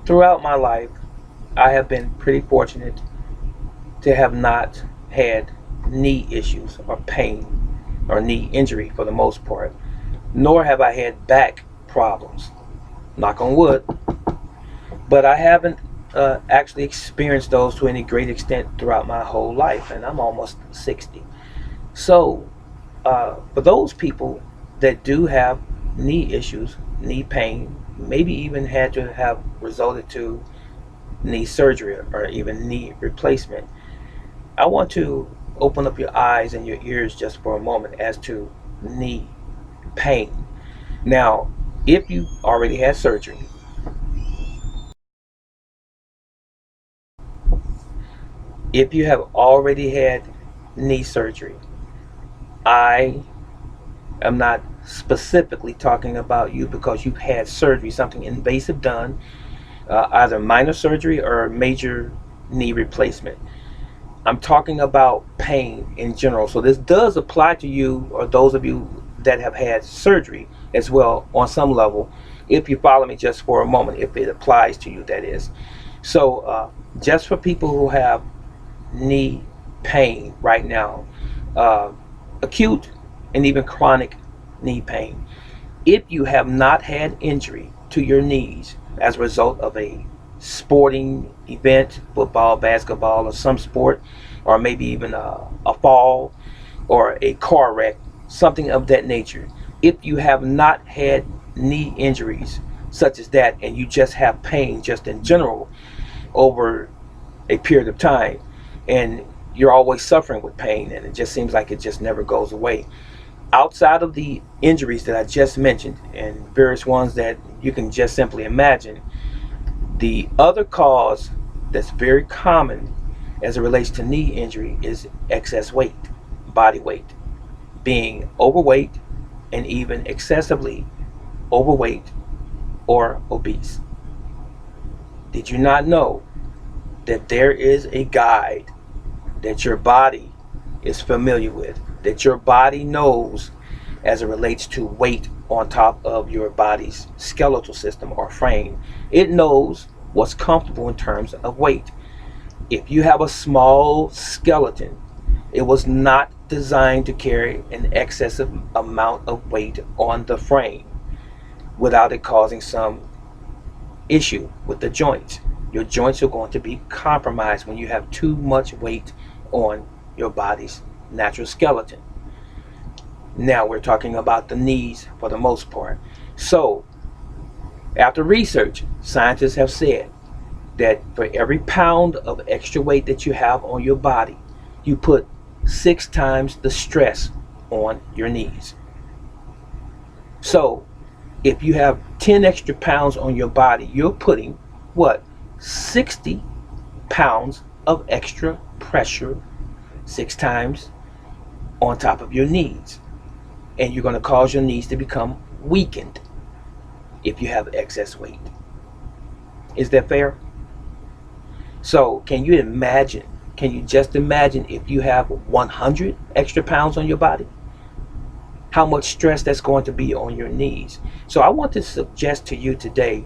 Throughout my life, I have been pretty fortunate to have not had knee issues or pain or knee injury for the most part, nor have I had back problems. Knock on wood. But I haven't actually experienced those to any great extent throughout my whole life, and I'm almost 60. So, for those people that do have knee issues, knee pain, maybe even had to have resulted to knee surgery or even knee replacement, I want to open up your eyes and your ears just for a moment as to knee pain. Now, if you already had surgery, if you have already had knee surgery, I am not specifically talking about you because you've had surgery, something invasive done, either minor surgery or major knee replacement. I'm talking about pain in general. So this does apply to you or those of you that have had surgery as well on some level. If you follow me just for a moment, if it applies to you, that is. So just for people who have knee pain right now, uh, acute and even chronic knee pain. If you have not had injury to your knees as a result of a sporting event, football, basketball, or some sport, or maybe even a fall or a car wreck, something of that nature, if you have not had knee injuries such as that and you just have pain just in general over a period of time, and you're always suffering with pain and it just seems like it just never goes away, outside of the injuries that I just mentioned and various ones that you can just simply imagine, the other cause that's very common as it relates to knee injury is excess weight, body weight, being overweight and even excessively overweight or obese. Did you not know that there is a guide that your body is familiar with, that your body knows as it relates to weight on top of your body's skeletal system or frame? It knows what's comfortable in terms of weight. If you have a small skeleton, it was not designed to carry an excessive amount of weight on the frame without it causing some issue with the joints. Your joints are going to be compromised when you have too much weight on your body's natural skeleton. Now we're talking about the knees for the most part. So, after research, scientists have said that for every pound of extra weight that you have on your body, you put 6 times the stress on your knees. So, if you have 10 extra pounds on your body, you're putting what? 60 pounds of extra pressure 6 times on top of your knees. And you're going to cause your knees to become weakened if you have excess weight. Is that fair? So, can you imagine? Can you just imagine if you have 100 extra pounds on your body? How much stress that's going to be on your knees. So, I want to suggest to you today,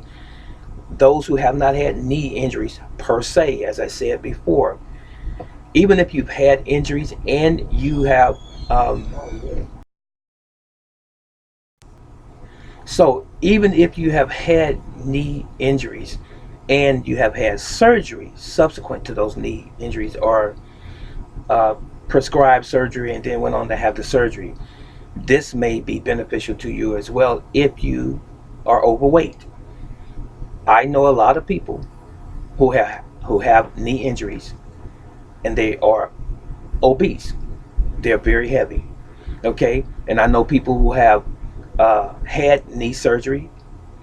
those who have not had knee injuries per se, as I said before, even if you've had injuries and you have so even if you have had knee injuries and you have had surgery subsequent to those knee injuries, or uh, prescribed surgery and then went on to have the surgery, this may be beneficial to you as well if you are overweight. I know a lot of people who have knee injuries and they are obese. They're very heavy. Okay, and I know people who have had knee surgery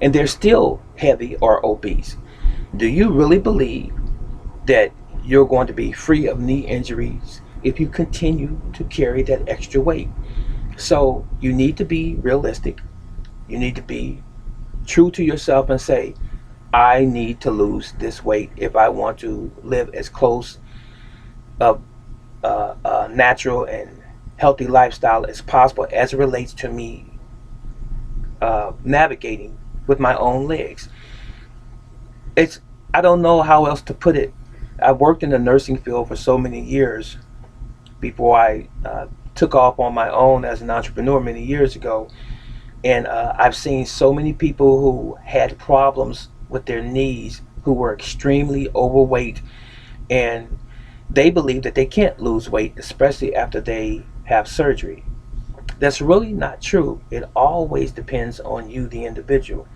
and they're still heavy or obese. Do you really believe that you're going to be free of knee injuries if you continue to carry that extra weight? So you need to be realistic. You need to be true to yourself and say, I need to lose this weight if I want to live as close of natural and healthy lifestyle as possible as it relates to me navigating with my own legs. it's, I don't know how else to put it. I worked in the nursing field for so many years before I took off on my own as an entrepreneur many years ago. And I've seen so many people who had problems with their knees who were extremely overweight, and they believe that they can't lose weight, especially after they have surgery. That's really not true. It always depends on you, the individual,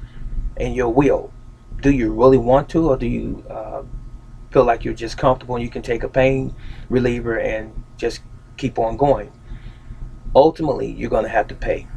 and your will. Do you really want to, or do you feel like you're just comfortable and you can take a pain reliever and just keep on going? Ultimately, you're going to have to pay.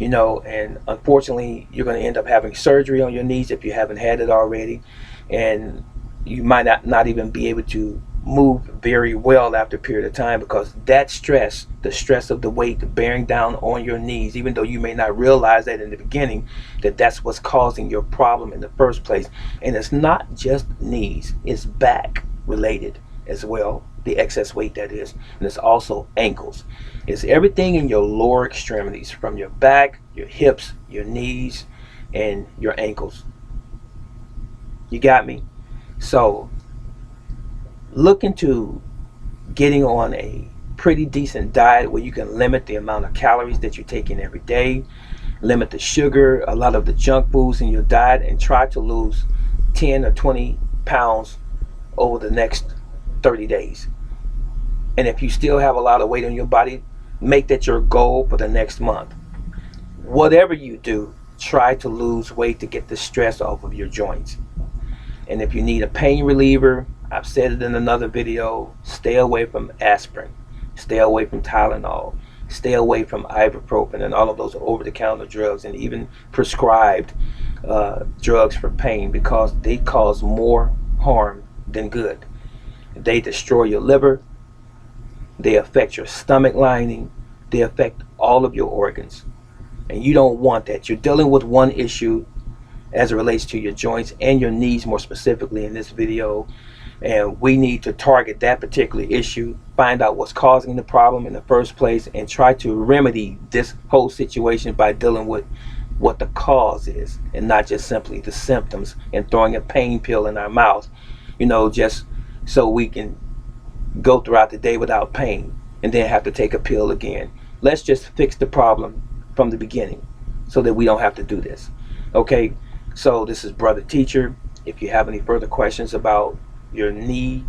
And unfortunately, you're going to end up having surgery on your knees if you haven't had it already, and you might not even be able to move very well after a period of time, because that stress, the stress of the weight bearing down on your knees, even though you may not realize that in the beginning, that's what's causing your problem in the first place. And it's not just knees, it's back related as well, the excess weight that is, and it's also ankles. It's everything in your lower extremities, from your back, your hips, your knees, and your ankles. You got me? So look into getting on a pretty decent diet where you can limit the amount of calories that you're taking every day, limit the sugar, a lot of the junk foods in your diet, and try to lose 10 or 20 pounds over the next 30 days. And if you still have a lot of weight on your body, make that your goal for the next month. Whatever you do, try to lose weight to get the stress off of your joints. And if you need a pain reliever, I've said it in another video, stay away from aspirin, stay away from Tylenol, stay away from ibuprofen and all of those over-the-counter drugs, and even prescribed drugs for pain, because they cause more harm than good. They destroy your liver, they affect your stomach lining, they affect all of your organs. And you don't want that. You're dealing with one issue as it relates to your joints and your knees more specifically in this video. And we need to target that particular issue, find out what's causing the problem in the first place, and try to remedy this whole situation by dealing with what the cause is, and not just simply the symptoms and throwing a pain pill in our mouth, just so we can go throughout the day without pain and then have to take a pill again. Let's just fix the problem from the beginning so that we don't have to do this. Okay, so this is Brother Teacher. If you have any further questions about your knee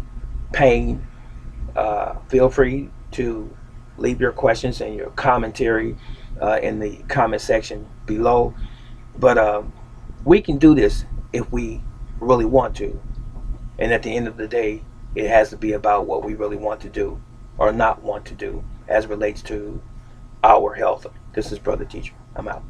pain, feel free to leave your questions and your commentary in the comment section below. But we can do this if we really want to. And at the end of the day, it has to be about what we really want to do or not want to do as relates to our health. This is Brother Teacher. I'm out.